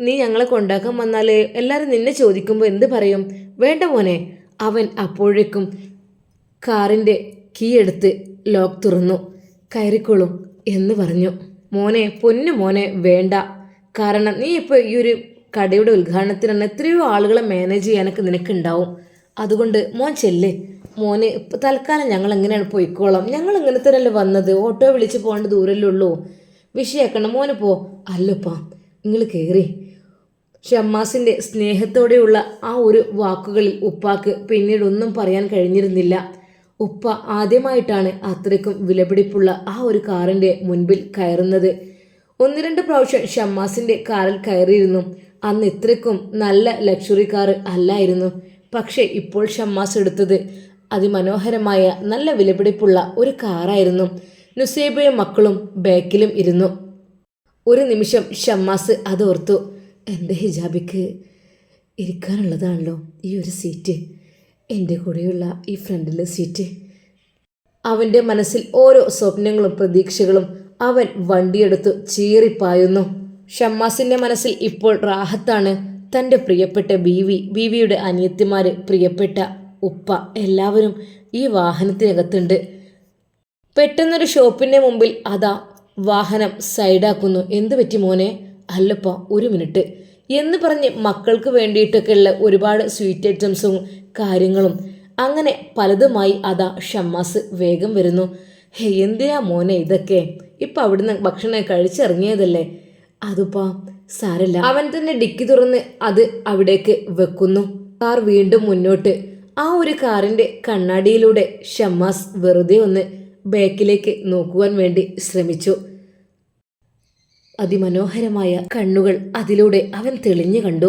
നീ ഞങ്ങളെ കൊണ്ടാക്കാൻ വന്നാൽ എല്ലാവരും നിന്നെ ചോദിക്കുമ്പോൾ എന്ത് പറയും? വേണ്ട മോനെ. അവൻ അപ്പോഴേക്കും കാറിൻ്റെ കീ എടുത്ത് ലോക്ക് തുറന്നു. കയറിക്കോളും എന്ന് പറഞ്ഞു. മോനെ, പൊന്നു മോനെ, വേണ്ട. കാരണം നീ ഇപ്പോൾ ഈ ഒരു കടയുടെ ഉദ്ഘാടനത്തിനാണ് എത്രയോ ആളുകളെ മാനേജ് ചെയ്യാനൊക്കെ നിനക്കുണ്ടാവും. അതുകൊണ്ട് മോൻ ചെല്ല്. മോന് തൽക്കാലം ഞങ്ങൾ എങ്ങനെയാണ് പോയിക്കോളാം. ഞങ്ങൾ ഇങ്ങനെ തന്നെയല്ലേ വന്നത്. ഓട്ടോ വിളിച്ച് പോകേണ്ട ദൂരല്ലേ ഉള്ളൂ. വിഷയാക്കണം. മോന് പോ. അല്ലപ്പാ, നിങ്ങൾ കയറി. ഷമ്മാസിൻ്റെ സ്നേഹത്തോടെയുള്ള ആ ഒരു വാക്കുകളിൽ ഉപ്പാക്ക് പിന്നീട് ഒന്നും പറയാൻ കഴിഞ്ഞിരുന്നില്ല. ഉപ്പ ആദ്യമായിട്ടാണ് അത്രയ്ക്കും വിലപിടിപ്പുള്ള ആ ഒരു കാറിൻ്റെ മുൻപിൽ കയറുന്നത്. 1-2 പ്രാവശ്യം ഷമ്മാസിൻ്റെ കാറിൽ കയറിയിരുന്നു. അന്ന് ഇത്രയ്ക്കും നല്ല ലക്ഷറി കാർ അല്ലായിരുന്നു. പക്ഷേ ഇപ്പോൾ ഷമ്മാസ് എടുത്തത് അതിമനോഹരമായ നല്ല വിലപിടിപ്പുള്ള ഒരു കാറായിരുന്നു. നുസൈബയും മക്കളും ബാക്കിലും ഇരുന്നു. ഒരു നിമിഷം ഷമ്മാസ് അതോർത്തു. എൻ്റെ ഹിജാബിക്ക് ഇരിക്കാനുള്ളതാണല്ലോ ഈ ഒരു സീറ്റ്, എൻ്റെ കൂടെയുള്ള ഈ ഫ്രണ്ടിലെ സീറ്റ്. അവൻ്റെ മനസ്സിൽ ഓരോ സ്വപ്നങ്ങളും പ്രതീക്ഷകളും അവൻ വണ്ടിയെടുത്തു ചീറിപ്പായുന്നു. ഷമ്മാസിൻ്റെ മനസ്സിൽ ഇപ്പോൾ റാഹത്താണ്. തൻ്റെ പ്രിയപ്പെട്ട ബീവിയുടെ അനിയത്തിമാർ, പ്രിയപ്പെട്ട ഉപ്പ, എല്ലാവരും ഈ വാഹനത്തിനകത്തുണ്ട്. പെട്ടെന്നൊരു ഷോപ്പിൻ്റെ മുമ്പിൽ അതാ വാഹനം സൈഡാക്കുന്നു. എന്ത് പറ്റി മോനെ? അല്ലപ്പ, ഒരു മിനിറ്റ് എന്ന് പറഞ്ഞ് മക്കൾക്ക് വേണ്ടിയിട്ടൊക്കെയുള്ള ഒരുപാട് സ്വീറ്റ് ഐറ്റംസും കാര്യങ്ങളും അങ്ങനെ പലതുമായി അതാ ഷമ്മാസ് വേഗം വരുന്നു. ഹേ, എന്തിനാ മോനെ ഇതൊക്കെ? ഇപ്പം അവിടുന്ന് ഭക്ഷണം കഴിച്ചിറങ്ങിയതല്ലേ. അതുപ്പാ സാരല്ല. അവൻ തന്നെ ഡിക്കി തുറന്ന് അത് അവിടേക്ക് വെക്കുന്നു. കാർ വീണ്ടും മുന്നോട്ട്. ആ ഒരു കാറിൻ്റെ കണ്ണാടിയിലൂടെ ഷമ്മാസ് വെറുതെ ഒന്ന് ബാക്കിലേക്ക് നോക്കുവാൻ വേണ്ടി ശ്രമിച്ചു. അതിമനോഹരമായ കണ്ണുകൾ അതിലൂടെ അവൻ തെളിഞ്ഞു കണ്ടു.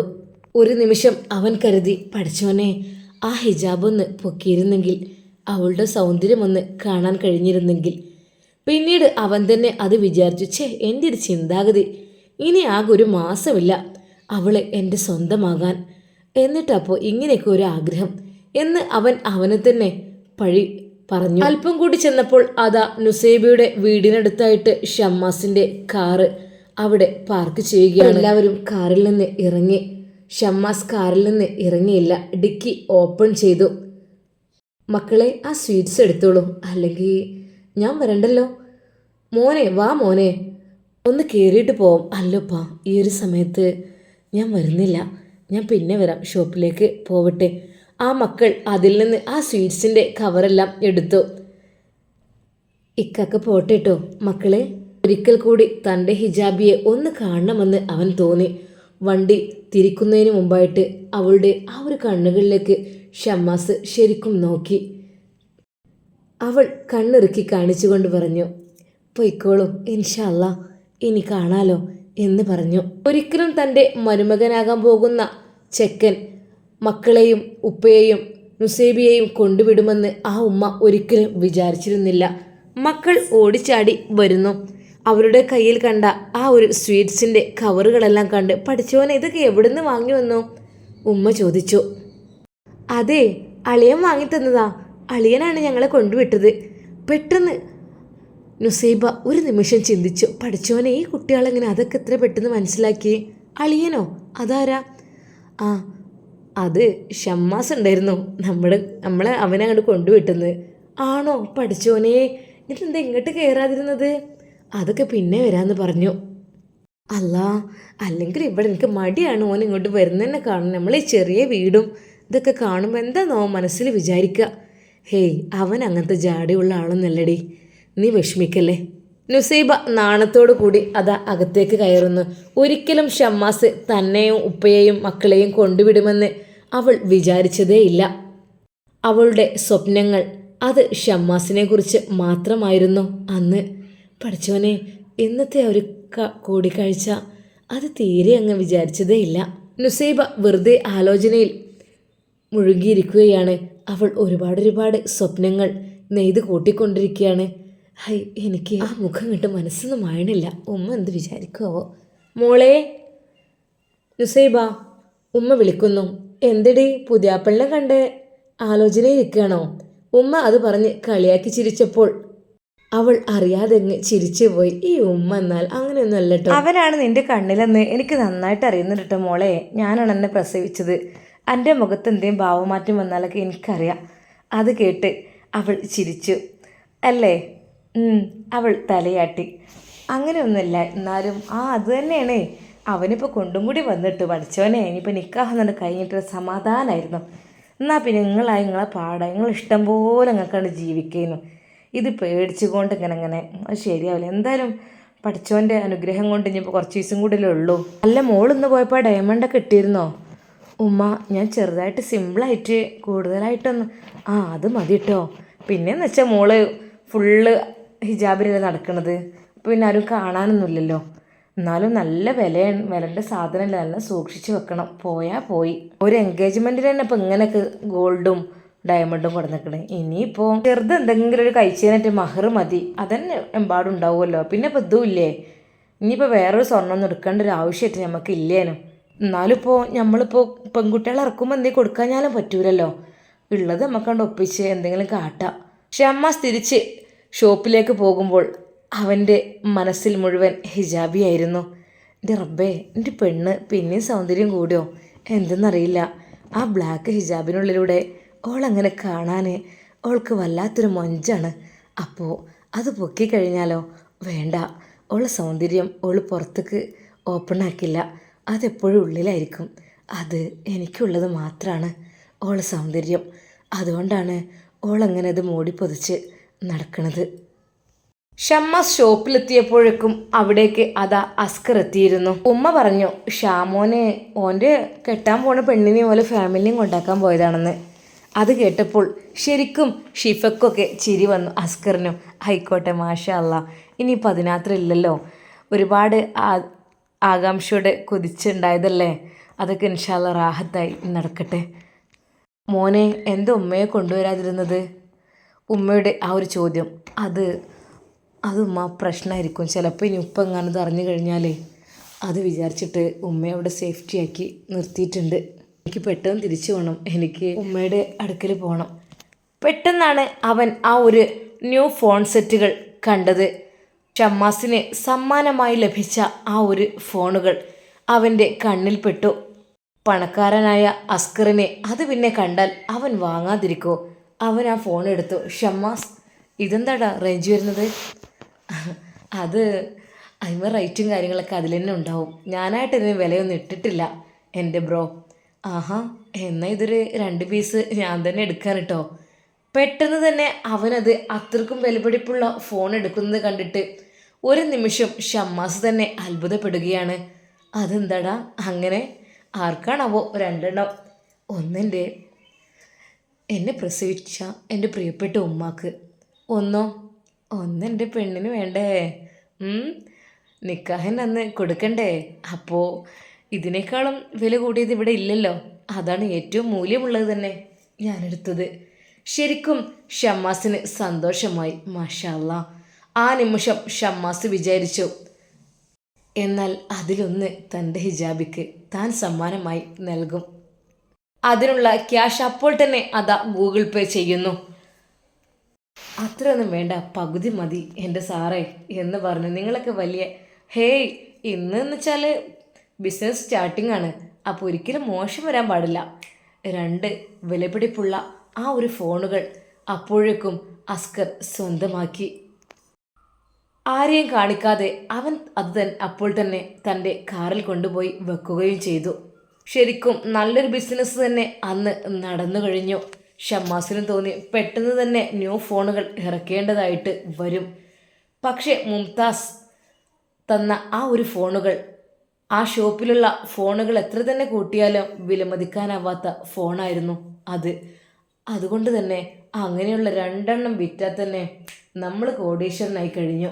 ഒരു നിമിഷം അവൻ കരുതി, പഠിച്ചോനെ, ആ ഹിജാബൊന്ന് പൊക്കിയിരുന്നെങ്കിൽ, അവളുടെ സൗന്ദര്യമൊന്ന് കാണാൻ കഴിഞ്ഞിരുന്നെങ്കിൽ. പിന്നീട് അവൻ തന്നെ അത് വിചാരിച്ചു, എൻ്റെ ഒരു ചിന്താഗതി, ഇനി ആകെ ഒരു മാസമില്ല അവളെ എൻ്റെ സ്വന്തമാകാൻ, എന്നിട്ടപ്പോൾ ഇങ്ങനെയൊക്കെ ഒരു ആഗ്രഹം എന്ന് അവനെ തന്നെ പഴി പറഞ്ഞു. അല്പം കൂടി ചെന്നപ്പോൾ അതാ നുസൈബയുടെ വീടിനടുത്തായിട്ട് ഷമ്മാസിൻ്റെ കാറ് അവിടെ പാർക്ക് ചെയ്യുകയാണ്. എല്ലാവരും കാറിൽ നിന്ന് ഇറങ്ങി. ഷമ്മാസ് കാറിൽ നിന്ന് ഇറങ്ങിയില്ല. ഡിക്കി ഓപ്പൺ ചെയ്തു. മക്കളെ, ആ സ്വീറ്റ്സ് എടുത്തോളൂ, അല്ലെങ്കിൽ ഞാൻ വരണ്ടല്ലോ. മോനെ, വാ മോനെ, ഒന്ന് കയറിയിട്ട് പോവാം. അല്ലപ്പാ, ഈ ഒരു സമയത്ത് ഞാൻ വരുന്നില്ല, ഞാൻ പിന്നെ വരാം, ഷോപ്പിലേക്ക് പോവട്ടെ. ആ മക്കൾ അതിൽ നിന്ന് ആ സ്വീറ്റ്സിൻ്റെ കവറെല്ലാം എടുത്തു. ഇക്കൊക്കെ പോട്ടെ കേട്ടോ മക്കളെ. ഒരിക്കൽ കൂടി തൻ്റെ ഹിജാബിയെ ഒന്ന് കാണണമെന്ന് അവൻ തോന്നി. വണ്ടി തിരിക്കുന്നതിന് മുമ്പായിട്ട് അവളുടെ ആ ഒരു കണ്ണുകളിലേക്ക് ഷമ്മാസ് ശരിക്കും നോക്കി. അവൾ കണ്ണിറുക്കി കാണിച്ചുകൊണ്ട് പറഞ്ഞു, പൊയ്ക്കോളും, ഇൻഷാ അല്ലാ, ഇനി കാണാലോ എന്ന് പറഞ്ഞു. ഒരിക്കലും തൻ്റെ മരുമകനാകാൻ പോകുന്ന ചെക്കൻ മക്കളെയും ഉപ്പയെയും നുസൈബിയെയും കൊണ്ടുവിടുമെന്ന് ആ ഉമ്മ ഒരിക്കലും വിചാരിച്ചിരുന്നില്ല. മക്കൾ ഓടിച്ചാടി വരുന്നു. അവരുടെ കയ്യിൽ കണ്ട ആ ഒരു സ്വീറ്റ്സിൻ്റെ കവറുകളെല്ലാം കണ്ട്, പഠിച്ചോനെ, ഇതൊക്കെ എവിടുന്ന് വാങ്ങി വന്നു? ഉമ്മ ചോദിച്ചു. അതെ, അളിയൻ വാങ്ങിത്തന്നതാ, അളിയനാണ് ഞങ്ങളെ കൊണ്ടുവിട്ടത്. പെട്ടെന്ന് നുസൈബ ഒരു നിമിഷം ചിന്തിച്ചു, പഠിച്ചോനെ, ഈ കുട്ടികളെങ്ങനെ അതൊക്കെ എത്ര പെട്ടെന്ന് മനസ്സിലാക്കി? അളിയനോ? അതാരാ? ആ, അത് ഷമ്മാസ് ഉണ്ടായിരുന്നു, നമ്മളെ അവനെ അങ്ങോട്ട് കൊണ്ടുവിട്ടുന്നത്. ആണോ? പഠിച്ചോനെ, എന്നിട്ടെന്താ ഇങ്ങോട്ട് കയറാതിരുന്നത്? അതൊക്കെ പിന്നെ വരാമെന്ന് പറഞ്ഞു. അല്ലാ, അല്ലെങ്കിൽ ഇവിടെ എനിക്ക് മടിയാണ് ഓൻ ഇങ്ങോട്ട് വരുന്നതന്നെ കാണും. നമ്മളീ ചെറിയ വീടും ഇതൊക്കെ കാണുമ്പോൾ എന്താണോ മനസ്സിൽ വിചാരിക്കുക. ഹേയ്, അവൻ അങ്ങനത്തെ ജാടിയുള്ള ആളൊന്നല്ലടി, നീ വിഷമിക്കല്ലേ. നുസൈബ നാണത്തോടു കൂടി അതാ അകത്തേക്ക് കയറുന്നു. ഒരിക്കലും ഷമ്മാസ് തന്നെയും ഉപ്പയെയും മക്കളെയും കൊണ്ടുവിടുമെന്ന് അവൾ വിചാരിച്ചതേയില്ല. അവളുടെ സ്വപ്നങ്ങൾ അത് ഷമ്മാസിനെ കുറിച്ച് മാത്രമായിരുന്നു. അന്ന് പഠിച്ചവനെ, ഇന്നത്തെ ഒരു കൂടിക്കാഴ്ച അത് തീരെ അങ്ങ് വിചാരിച്ചതേയില്ല. നുസൈബ വെറുതെ ആലോചനയിൽ മുഴുകിയിരിക്കുകയാണ്. അവൾ ഒരുപാട് സ്വപ്നങ്ങൾ നെയ്ത് കൂട്ടിക്കൊണ്ടിരിക്കുകയാണ്. ഹൈ, എനിക്ക് ആ മുഖം കണ്ട് മനസ്സൊന്നും മായണില്ല. ഉമ്മ എന്ത് വിചാരിക്കുമോ? മോളെ, നുസൈബ, ഉമ്മ വിളിക്കുന്നു. എന്തിടി, പുതിയാപ്പളിനെ കണ്ട് ആലോചനയിരിക്കുകയാണോ? ഉമ്മ അത് പറഞ്ഞ് കളിയാക്കി ചിരിച്ചപ്പോൾ അവൾ അറിയാതെ ചിരിച്ചു പോയി. ഈ ഉമ്മ എന്നാൽ അങ്ങനെയൊന്നും അല്ല കേട്ടോ. അവനാണ് നിന്റെ കണ്ണിലെന്ന് എനിക്ക് നന്നായിട്ട് അറിയുന്നുണ്ട് കേട്ടോ മോളെ. ഞാനാണ് എന്നെ പ്രസവിച്ചത്. എൻ്റെ മുഖത്ത് എന്തെങ്കിലും ഭാവമാറ്റം വന്നാലൊക്കെ എനിക്കറിയാം. അത് കേട്ട് അവൾ ചിരിച്ചു. അല്ലേ? അവൾ തലയാട്ടി. അങ്ങനെയൊന്നുമല്ല, എന്നാലും അത് തന്നെയാണ്. അവനിപ്പോൾ കൊണ്ടും കൂടി വന്നിട്ട് പഠിച്ചവനെ ഇനിയിപ്പോൾ നിക്കാഹെന്നുണ്ട് കഴിഞ്ഞിട്ട് സമാധാനമായിരുന്നു. എന്നാൽ പിന്നെ നിങ്ങളെ പാടാ, നിങ്ങൾ ഇഷ്ടം പോലെ നിങ്ങൾക്കാണ്ട് ജീവിക്കുന്നു. ഇത് പേടിച്ചു കൊണ്ട് ഇങ്ങനെ അത് ശരിയാവില്ല. എന്തായാലും പഠിച്ചവൻ്റെ അനുഗ്രഹം കൊണ്ട് ഇനിയിപ്പോൾ കുറച്ച് ദിവസം കൂടിയല്ലേ ഉള്ളൂ. അല്ല, മോളിന്ന് പോയപ്പോൾ ഡയമണ്ടൊക്കെ ഇട്ടിരുന്നോ? ഉമ്മ, ഞാൻ ചെറുതായിട്ട് സിമ്പിളായിട്ട്, കൂടുതലായിട്ടൊന്നും അത് മതി കേട്ടോ. പിന്നെയെന്ന് വെച്ചാൽ മോള് ഫുള്ള് ഹിജാബിലല്ലേ നടക്കണത്, അപ്പോൾ പിന്നെ ആരും കാണാനൊന്നുമില്ലല്ലോ. എന്നാലും നല്ല വിലൻ്റെ സാധനമല്ല, നല്ല സൂക്ഷിച്ച് വെക്കണം. പോയാൽ പോയി. ഒരു എൻഗേജ്മെൻറ്റിന് തന്നെ ഇപ്പോൾ ഇങ്ങനെയൊക്കെ ഗോൾഡും ഡയമണ്ടും കൊടുന്നിക്കണേ. ഇനിയിപ്പോൾ ചെറുത് എന്തെങ്കിലും ഒരു കഴിച്ചതിനായിട്ട് മഹർ മതി, അതന്നെ എമ്പാടുണ്ടാവുമല്ലോ. പിന്നെ ഇപ്പോൾ ഇതും ഇല്ലേ, ഇനിയിപ്പോൾ വേറൊരു സ്വർണ്ണമൊന്നും എടുക്കേണ്ട ഒരു ആവശ്യമായിട്ട് നമുക്ക് ഇല്ലേനും. എന്നാലും നമ്മളിപ്പോൾ പെൺകുട്ടികളെ ഇറക്കുമ്പോൾ എന്തെങ്കിലും കൊടുക്കാഞ്ഞാലും പറ്റൂലല്ലോ. ഉള്ളത് നമുക്കണ്ട് ഒപ്പിച്ച് എന്തെങ്കിലും കാട്ടാം. ഷമ്മാസ് തിരിച്ച് ഷോപ്പിലേക്ക് പോകുമ്പോൾ അവൻ്റെ മനസ്സിൽ മുഴുവൻ ഹിജാബിയായിരുന്നു. എൻ്റെ റബ്ബേ, എൻ്റെ പെണ്ണ് പിന്നെയും സൗന്ദര്യം കൂടിയോ എന്തെന്നറിയില്ല. ആ ബ്ലാക്ക് ഹിജാബിനുള്ളിലൂടെ ഓളങ്ങനെ കാണാൻ ഓൾക്ക് വല്ലാത്തൊരു മൊഞ്ചാണ്. അപ്പോൾ അത് പൊക്കിക്കഴിഞ്ഞാലോ, വേണ്ട, ഓളെ സൗന്ദര്യം ഓൾ പുറത്തേക്ക് ഓപ്പണാക്കില്ല, അതെപ്പോഴും ഉള്ളിലായിരിക്കും. അത് എനിക്കുള്ളത് മാത്രമാണ് ഓളെ സൗന്ദര്യം. അതുകൊണ്ടാണ് ഓളങ്ങനെ അത് മൂടിപ്പൊതിച്ച് നടക്കണത്. ഷമ്മാസ് ഷോപ്പിലെത്തിയപ്പോഴേക്കും അവിടേക്ക് അസ്കർ എത്തിയിരുന്നു. ഉമ്മ പറഞ്ഞു, ഷാമോനെ ഓൻ്റെ കെട്ടാൻ പോണ പെണ്ണിനെയും ഓലെ ഫാമിലിനെയും കൊണ്ടാക്കാൻ പോയതാണെന്ന്. അത് കേട്ടപ്പോൾ ശരിക്കും ഷിഫക്കൊക്കെ ചിരി വന്നു. അസ്കറിനും ആയിക്കോട്ടെ, മാഷാ അല്ലാ, ഇനിയിപ്പോൾ അതിനകത്തില്ലല്ലോ, ഒരുപാട് ആകാംക്ഷയോടെ കൊതിച്ചുണ്ടായതല്ലേ, അതൊക്കെ ഇൻഷാ അല്ലാ റാഹത്തായി നടക്കട്ടെ. മോനെ, എന്താ ഉമ്മയെ കൊണ്ടുവരാതിരുന്നത്? ഉമ്മയുടെ ആ ഒരു ചോദ്യം അത് ഉമ്മ പ്രശ്നമായിരിക്കും. ചിലപ്പോൾ ഇനി ഉപ്പ എങ്ങാനത് അറിഞ്ഞു കഴിഞ്ഞാൽ അത് വിചാരിച്ചിട്ട് ഉമ്മയെ അവിടെ സേഫ്റ്റിയാക്കി നിർത്തിയിട്ടുണ്ട്. എനിക്ക് പെട്ടെന്ന് തിരിച്ചു പോകണം, എനിക്ക് ഉമ്മയുടെ അടുക്കൽ പോകണം. പെട്ടെന്നാണ് അവൻ ആ ഒരു ന്യൂ ഫോൺ സെറ്റുകൾ കണ്ടത്. ഷമ്മാസിന് സമ്മാനമായി ലഭിച്ച ആ ഒരു ഫോണുകൾ അവൻ്റെ കണ്ണിൽപ്പെട്ടു. പണക്കാരനായ അസ്കറിനെ അത് പിന്നെ കണ്ടാൽ അവൻ വാങ്ങാതിരിക്കോ? അവൻ ആ ഫോൺ എടുത്തു. ഷമ്മാസ്, ഇതെന്താടാ റേഞ്ച് വരുന്നത്? അത് അതിന് റേറ്റും കാര്യങ്ങളൊക്കെ അതിൽ തന്നെ ഉണ്ടാവും, ഞാനായിട്ട് ഇതിന് വിലയൊന്നും ഇട്ടിട്ടില്ല എൻ്റെ ബ്രോ. ആഹാ, എന്നാൽ ഇതൊരു 2 പീസ് ഞാൻ തന്നെ എടുക്കാൻ കേട്ടോ. പെട്ടെന്ന് തന്നെ അവനത് അത്രക്കും വിലപിടിപ്പുള്ള ഫോൺ എടുക്കുന്നത് കണ്ടിട്ട് ഒരു നിമിഷം ഷമ്മാസ് തന്നെ അത്ഭുതപ്പെടുകയാണ്. അതെന്താടാ അങ്ങനെ? ആർക്കാണാവോ 2 എണ്ണം? ഒന്നെൻ്റെ എന്നെ പ്രസവിച്ച എൻ്റെ പ്രിയപ്പെട്ട ഉമ്മാക്ക്, ഒന്നെൻ്റെ പെണ്ണിന് വേണ്ടേ? നിക്കാഹിന് അന്ന് കൊടുക്കണ്ടേ? അപ്പോൾ ഇതിനേക്കാളും വില കൂടിയത് ഇവിടെ ഇല്ലല്ലോ, അതാണ് ഏറ്റവും മൂല്യമുള്ളത് തന്നെ ഞാനെടുത്തത്. ശരിക്കും ഷമ്മാസിന് സന്തോഷമായി. മാഷാ അല്ലാ. ആ നിമിഷം ഷമ്മാസ് വിചാരിച്ചു, എന്നാൽ അതിലൊന്ന് തൻ്റെ ഹിജാബിക്ക് താൻ സമ്മാനമായി നൽകും. അതിനുള്ള ക്യാഷ് അപ്പോൾ തന്നെ ഗൂഗിൾ പേ ചെയ്യുന്നു. അത്രയൊന്നും വേണ്ട, പകുതി മതി എൻ്റെ സാറേ എന്ന് പറഞ്ഞു. നിങ്ങളൊക്കെ വലിയ ഹേയ്, ഇന്നെന്ന് വെച്ചാൽ ബിസിനസ് സ്റ്റാർട്ടിംഗ് ആണ്, അപ്പോൾ ഒരിക്കലും മോശം വരാൻ പാടില്ല. 2 വിലപിടിപ്പുള്ള ആ ഒരു ഫോണുകൾ അപ്പോഴേക്കും അസ്കർ സ്വന്തമാക്കി. ആരെയും കാണിക്കാതെ അവൻ അപ്പോൾ തന്നെ തൻ്റെ കാറിൽ കൊണ്ടുപോയി വെക്കുകയും ചെയ്തു. ശരിക്കും നല്ലൊരു ബിസിനസ് തന്നെ അന്ന് നടന്നു കഴിഞ്ഞു. ഷമ്മാസിനും തോന്നി പെട്ടെന്ന് തന്നെ ന്യൂ ഫോണുകൾ ഇറക്കേണ്ടതായിട്ട് വരും. പക്ഷേ മുംതാസ് തന്ന ആ ഒരു ഫോണുകൾ, ആ ഷോപ്പിലുള്ള ഫോണുകൾ എത്ര തന്നെ കൂട്ടിയാലും വിലമതിക്കാനാവാത്ത ഫോണായിരുന്നു അത്. അതുകൊണ്ട് തന്നെ അങ്ങനെയുള്ള 2 എണ്ണം വിറ്റാൽ തന്നെ നമ്മൾ കോടീശ്വരനായി കഴിഞ്ഞു.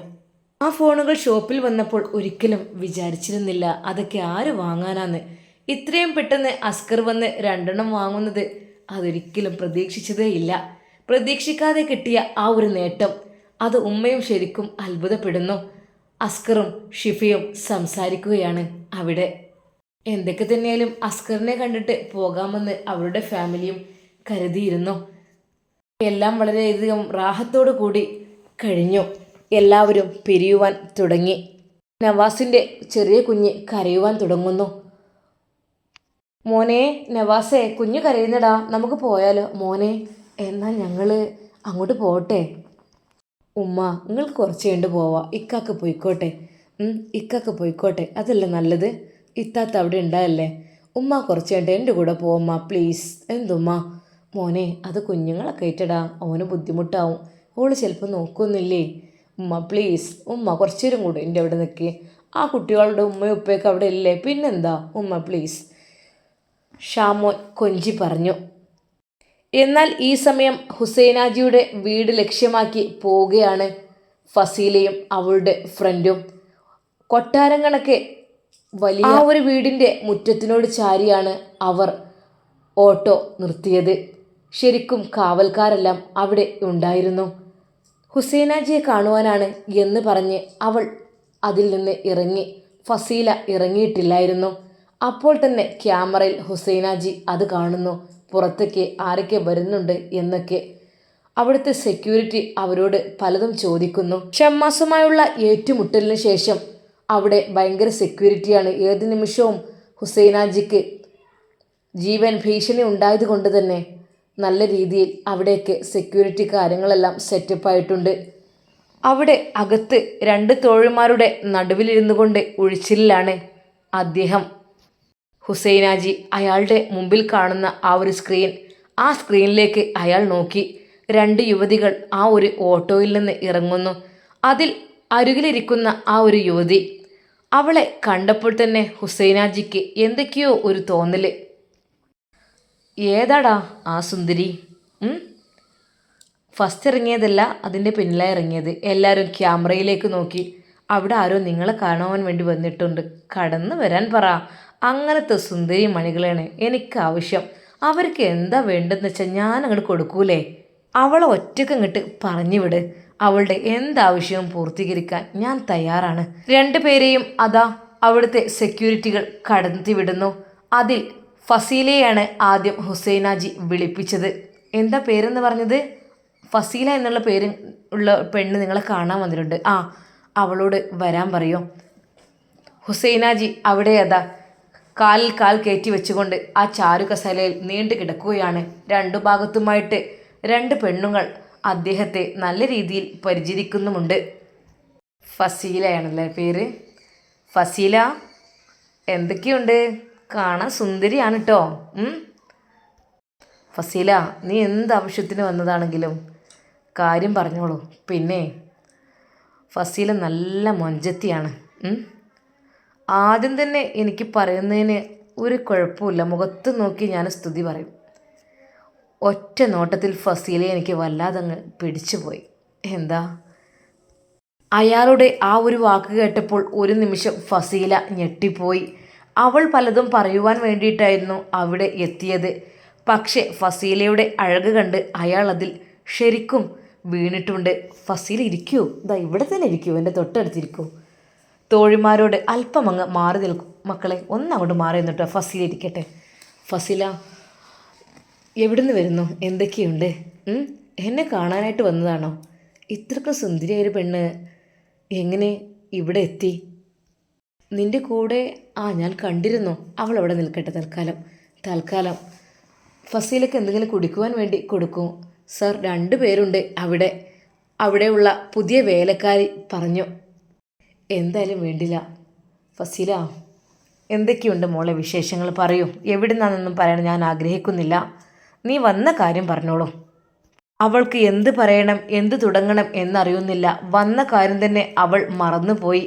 ആ ഫോണുകൾ ഷോപ്പിൽ വന്നപ്പോൾ ഒരിക്കലും വിചാരിച്ചിരുന്നില്ല അതൊക്കെ ആര് വാങ്ങാനാന്ന്. ഇത്രയും പെട്ടെന്ന് അസ്കർ വന്ന് 2 എണ്ണം വാങ്ങുന്നത് അതൊരിക്കലും പ്രതീക്ഷിച്ചതേ ഇല്ല. പ്രതീക്ഷിക്കാതെ കിട്ടിയ ആ ഒരു നേട്ടം, അത് ഉമ്മയും ശരിക്കും അത്ഭുതപ്പെടുന്നു. അസ്കറും ഷിഫയും സംസാരിക്കുകയാണ് അവിടെ. എന്തൊക്കെ തന്നെയാലും അസ്കറിനെ കണ്ടിട്ട് പോകാമെന്ന് അവരുടെ ഫാമിലിയും കരുതിയിരുന്നു. എല്ലാം വളരെയധികം റാഹത്തോടു കൂടി കഴിഞ്ഞു. എല്ലാവരും പിരിയുവാൻ തുടങ്ങി. നവാസിൻ്റെ ചെറിയ കുഞ്ഞ് കരയുവാൻ തുടങ്ങുന്നു. മോനെ നവാസേ, കുഞ്ഞു കരയുന്നടാ, നമുക്ക് പോയാലോ മോനെ? എന്നാൽ ഞങ്ങൾ അങ്ങോട്ട് പോട്ടെ? ഉമ്മ നിങ്ങൾക്ക് കുറച്ച് കഴിഞ്ഞിട്ട് പോവാം, ഇക്കാക്ക് പോയിക്കോട്ടെ. ഇക്കാക്ക് പോയിക്കോട്ടെ, അതല്ലേ നല്ലത്. ഇത്താത്ത അവിടെ ഉണ്ടായല്ലേ. ഉമ്മ കുറച്ച് കഴിഞ്ഞിട്ട് എൻ്റെ കൂടെ പോവമ്മ പ്ലീസ്. എന്തുമ്മ? മോനെ അത് കുഞ്ഞുങ്ങളൊക്കെ ആയിട്ടടാ, അവന് ബുദ്ധിമുട്ടാവും. ഓള് ചിലപ്പോൾ നോക്കുന്നില്ലേ. ഉമ്മ പ്ലീസ്, ഉമ്മ കുറച്ചു നേരം കൂടെ എൻ്റെ അവിടെ നിൽക്കി. ആ കുട്ടികളുടെ ഉമ്മയും ഉപ്പയൊക്കെ അവിടെ ഇല്ലേ, പിന്നെന്താ ഉമ്മ പ്ലീസ്. ഷാമോൻ കൊഞ്ചി പറഞ്ഞു. എന്നാൽ ഈ സമയം ഹുസൈനാജിയുടെ വീട് ലക്ഷ്യമാക്കി പോവുകയാണ് ഫസീലയും അവളുടെ ഫ്രണ്ടും. കൊട്ടാരം കണക്കെ വലിയ ആ ഒരു വീടിൻ്റെ മുറ്റത്തിനോട് ചാരിയാണ് അവർ ഓട്ടോ നിർത്തിയത്. ശരിക്കും കാവൽക്കാരെല്ലാം അവിടെ ഉണ്ടായിരുന്നു. ഹുസൈനാജിയെ കാണുവാനാണ് എന്ന് പറഞ്ഞ് അവൾ അതിൽ നിന്ന് ഇറങ്ങി. ഫസീല ഇറങ്ങിയിട്ടില്ലായിരുന്നു. അപ്പോൾ തന്നെ ക്യാമറയിൽ ഹുസൈനാജി അത് കാണുന്നു. പുറത്തേക്ക് ആരൊക്കെ വരുന്നുണ്ട് എന്നൊക്കെ. അവിടുത്തെ സെക്യൂരിറ്റി അവരോട് പലതും ചോദിക്കുന്നു. ഷമ്മാസുമായുള്ള ഏറ്റുമുട്ടലിന് ശേഷം അവിടെ ഭയങ്കര സെക്യൂരിറ്റിയാണ്. ഏത് നിമിഷവും ഹുസൈനാജിക്ക് ജീവൻ ഭീഷണി ഉണ്ടായത് കൊണ്ട് തന്നെ നല്ല രീതിയിൽ അവിടെയൊക്കെ സെക്യൂരിറ്റി കാര്യങ്ങളെല്ലാം സെറ്റപ്പായിട്ടുണ്ട്. അവിടെ അകത്ത് 2 തോഴിമാരുടെ നടുവിലിരുന്നു കൊണ്ട് ഒഴിച്ചിലാണ് അദ്ദേഹം. ഹുസൈനാജി അയാളുടെ മുമ്പിൽ കാണുന്ന ആ ഒരു സ്ക്രീൻ, ആ സ്ക്രീനിലേക്ക് അയാൾ നോക്കി. 2 യുവതികൾ ആ ഒരു ഓട്ടോയിൽ നിന്ന് ഇറങ്ങുന്നു. അതിൽ അരുകിലിരിക്കുന്ന ആ ഒരു യുവതി, അവളെ കണ്ടപ്പോൾ തന്നെ ഹുസൈനാജിക്ക് എന്തൊക്കെയോ ഒരു തോന്നല്. ഏതാടാ ആ സുന്ദരി? ഫസ്റ്റ് ഇറങ്ങിയതല്ല, അതിൻ്റെ പിന്നിലാണ് ഇറങ്ങിയത്. എല്ലാവരും ക്യാമറയിലേക്ക് നോക്കി. അവിടെ ആരോ നിങ്ങളെ കാണുവാൻ വേണ്ടി വന്നിട്ടുണ്ട്, കടന്നു വരാൻ പറ. അങ്ങനത്തെ സുന്ദരി മണികളാണ് എനിക്ക് ആവശ്യം. അവർക്ക് എന്താ വേണ്ടതെന്ന് വെച്ചാൽ ഞാൻ അങ്ങോട്ട് കൊടുക്കൂലേ. അവളെ ഒറ്റയ്ക്ക് ഇങ്ങോട്ട് പറഞ്ഞു വിട്. അവളുടെ എന്താവശ്യവും പൂർത്തീകരിക്കാൻ ഞാൻ തയ്യാറാണ്. 2 പേരെയും അതാ അവിടുത്തെ സെക്യൂരിറ്റികൾ കടത്തി വിടുന്നു. അതിൽ ഫസീലയാണ് ആദ്യം ഹുസൈനാജി വിളിപ്പിച്ചത്. എന്താ പേരെന്ന് പറഞ്ഞത്? ഫസീല എന്നുള്ള പേര് ഉള്ള പെണ്ണ് നിങ്ങളെ കാണാൻ വന്നിട്ടുണ്ട്. അവളോട് വരാൻ പറയോ. ഹുസൈനാജി അവിടെ അതാ കാലിൽ കാൽ കയറ്റി വെച്ചുകൊണ്ട് ആ ചാരു കസേലയിൽ നീണ്ടു കിടക്കുകയാണ്. 2 ഭാഗത്തുമായിട്ട് 2 പെണ്ണുങ്ങൾ അദ്ദേഹത്തെ നല്ല രീതിയിൽ പരിചരിക്കുന്നുമുണ്ട്. ഫസീലയാണല്ലേ പേര്? ഫസീല എന്തൊക്കെയുണ്ട്? കാണാൻ സുന്ദരിയാണ് കേട്ടോ. ഫസീല, നീ എന്ത് ആവശ്യത്തിന് വന്നതാണെങ്കിലും കാര്യം പറഞ്ഞോളൂ. പിന്നെ ഫസീല നല്ല മൊഞ്ചത്തിയാണ്. ആദ്യം തന്നെ എനിക്ക് പറയുന്നതിന് ഒരു കുഴപ്പമില്ല. മുഖത്ത് നോക്കി ഞാൻ സ്തുതി പറയും. ഒറ്റ നോട്ടത്തിൽ ഫസീലയെ എനിക്ക് വല്ലാതങ്ങ് പിടിച്ചുപോയി. എന്താ? അയാളുടെ ആ ഒരു വാക്ക് കേട്ടപ്പോൾ ഒരു നിമിഷം ഫസീല ഞെട്ടിപ്പോയി. അവൾ പലതും പറയുവാൻ വേണ്ടിയിട്ടായിരുന്നു അവിടെ എത്തിയത്. പക്ഷേ ഫസീലയുടെ അഴക് കണ്ട് അയാൾ അതിൽ ശരിക്കും വീണിട്ടുണ്ട്. ഫസീല ഇരിക്കൂ, ഇതാ ഇവിടെ തന്നെ ഇരിക്കൂ, എൻ്റെ തൊട്ടടുത്തിരിക്കൂ. തോഴിമാരോട് അല്പം അങ്ങ് മാറി നിൽക്കും മക്കളെ, ഒന്നങ്ങോട്ട് മാറി നിന്നിട്ടോ. ഫസീല ഇരിക്കട്ടെ. ഫസീല എവിടുന്ന് വരുന്നു? എന്തൊക്കെയുണ്ട്? എന്നെ കാണാനായിട്ട് വന്നതാണോ? ഇത്രക്കും സുന്ദരിയായൊരു പെണ്ണ് എങ്ങനെ ഇവിടെ എത്തി? നിൻ്റെ കൂടെ ഞാൻ കണ്ടിരുന്നു. അവൾ അവിടെ നിൽക്കട്ടെ തൽക്കാലം. ഫസീലക്ക് എന്തെങ്കിലും കുടിക്കുവാൻ വേണ്ടി കൊടുക്കും. സർ, 2 പേരുണ്ട് അവിടെയുള്ള പുതിയ വേലക്കാരി പറഞ്ഞു. എന്തായാലും വേണ്ടില്ല. ഫസീല എന്തൊക്കെയുണ്ട് മോളെ വിശേഷങ്ങൾ? പറയൂ. എവിടുന്നാണെന്നൊന്നും പറയാൻ ഞാൻ ആഗ്രഹിക്കുന്നില്ല. നീ വന്ന കാര്യം പറഞ്ഞോളൂ. അവൾക്ക് എന്ത് പറയണം, എന്ത് തുടങ്ങണം എന്നറിയുന്നില്ല. വന്ന കാര്യം തന്നെ അവൾ മറന്നുപോയി.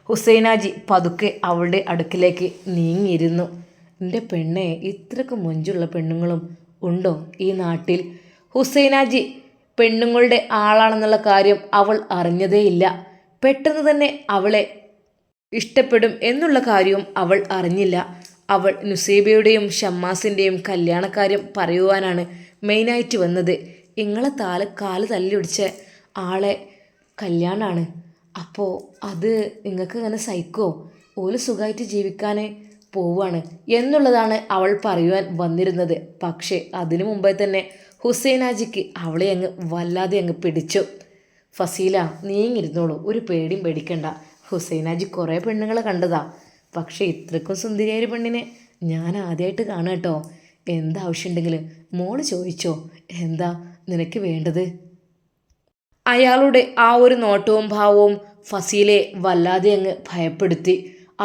ഹുസൈനാജി പതുക്കെ അവളുടെ അടുക്കിലേക്ക് നീങ്ങിയിരുന്നു. എൻ്റെ പെണ്ണെ, ഇത്രക്ക് മൊഞ്ചുള്ള പെണ്ണുങ്ങളും ഉണ്ടോ ഈ നാട്ടിൽ? ഹുസൈനാജി പെണ്ണുങ്ങളുടെ ആളാണെന്നുള്ള കാര്യം അവൾ അറിഞ്ഞതേയില്ല. പെട്ടെന്ന് തന്നെ അവളെ ഇഷ്ടപ്പെടും എന്നുള്ള കാര്യവും അവൾ അറിഞ്ഞില്ല. അവൾ നുസൈബയുടെയും ഷമ്മാസിൻ്റെയും കല്യാണക്കാര്യം പറയുവാനാണ് മെയിനായിട്ട് വന്നത്. ഇങ്ങളെ കാല് തല്ലിയൊടിച്ച ആളെ കല്യാണമാണ്. അപ്പോൾ അത് നിങ്ങൾക്ക് ഇങ്ങനെ സഹിക്കോ? ഓല് സുഖമായിട്ട് ജീവിക്കാൻ പോവാണ് എന്നുള്ളതാണ് അവൾ പറയുവാൻ വന്നിരുന്നത്. പക്ഷേ അതിനു മുമ്പേ തന്നെ ഹുസൈനാജിക്ക് അവളെ അങ്ങ് വല്ലാതെ അങ്ങ് പിടിച്ചു. ഫസീല നീങ്ങിരുന്നോളൂ, ഒരു പേടിയും പേടിക്കണ്ട. ഹുസൈനാജി കുറേ പെണ്ണുങ്ങളെ കണ്ടതാ, പക്ഷേ ഇത്രക്കും സുന്ദരിയായ പെണ്ണിനെ ഞാൻ ആദ്യമായിട്ട് കാണാം കേട്ടോ. എന്താവശ്യമുണ്ടെങ്കിലും മോള് ചോദിച്ചോ. എന്താ നിനക്ക് വേണ്ടത്? അയാളുടെ ആ ഒരു നോട്ടവും ഭാവവും ഫസീലയെ വല്ലാതെ അങ്ങ് ഭയപ്പെടുത്തി.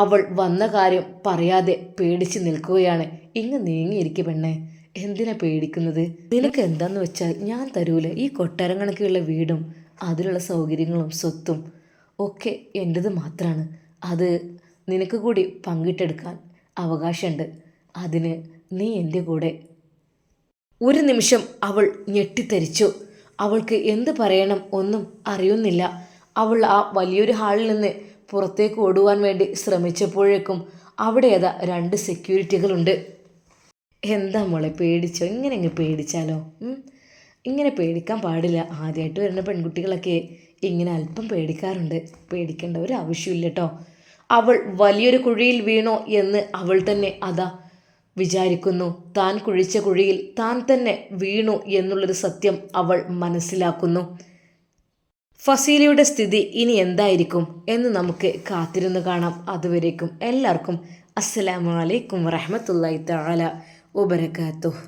അവൾ വന്ന കാര്യം പറയാതെ പേടിച്ച് നിൽക്കുകയാണ്. ഇങ്ങ് നീങ്ങിയിരിക്കെ പെണ്ണെ, എന്തിനാ പേടിക്കുന്നത്? നിനക്ക് എന്താന്ന് വെച്ചാൽ ഞാൻ തരൂല. ഈ കൊട്ടാരം കണക്കുള്ള വീടും അതിലുള്ള സൗകര്യങ്ങളും സ്വത്തും ഒക്കെ എൻ്റെത് മാത്രമാണ്. അത് നിനക്ക് കൂടി പങ്കിട്ടെടുക്കാൻ അവകാശമുണ്ട്. അതിന് നീ എൻ്റെ കൂടെ. ഒരു നിമിഷം അവൾ ഞെട്ടിത്തരിച്ചു. അവൾക്ക് എന്ത് പറയണം ഒന്നും അറിയുന്നില്ല. അവൾ ആ വലിയൊരു ഹാളിൽ നിന്ന് പുറത്തേക്ക് ഓടുവാൻ വേണ്ടി ശ്രമിച്ചപ്പോഴേക്കും അവിടെ ഏതാ 2 സെക്യൂരിറ്റികളുണ്ട്. എന്താ മോളെ, പേടിച്ചോ? ഇങ്ങനെ അങ്ങ് പേടിച്ചാലോ? ഇങ്ങനെ പേടിക്കാൻ പാടില്ല. ആദ്യമായിട്ട് വരുന്ന പെൺകുട്ടികളൊക്കെ ഇങ്ങനെ അല്പം പേടിക്കാറുണ്ട്. പേടിക്കേണ്ട ഒരു ആവശ്യമില്ല കേട്ടോ. അവൾ വലിയൊരു കുഴിയിൽ വീണോ എന്ന് അവൾ തന്നെ അതാ വിചാരിക്കുന്നു. താൻ കുഴിച്ച കുഴിയിൽ താൻ തന്നെ വീണു എന്നുള്ളൊരു സത്യം അവൾ മനസ്സിലാക്കുന്നു. ഫസീലയുടെ സ്ഥിതി ഇനി എന്തായിരിക്കും എന്ന് നമുക്ക് കാത്തിരുന്ന് കാണാം. അതുവരേക്കും എല്ലാവർക്കും അസ്സലാമു അലൈക്കും വറഹ്മത്തുള്ളാഹി തആല വബറകാതുഹു.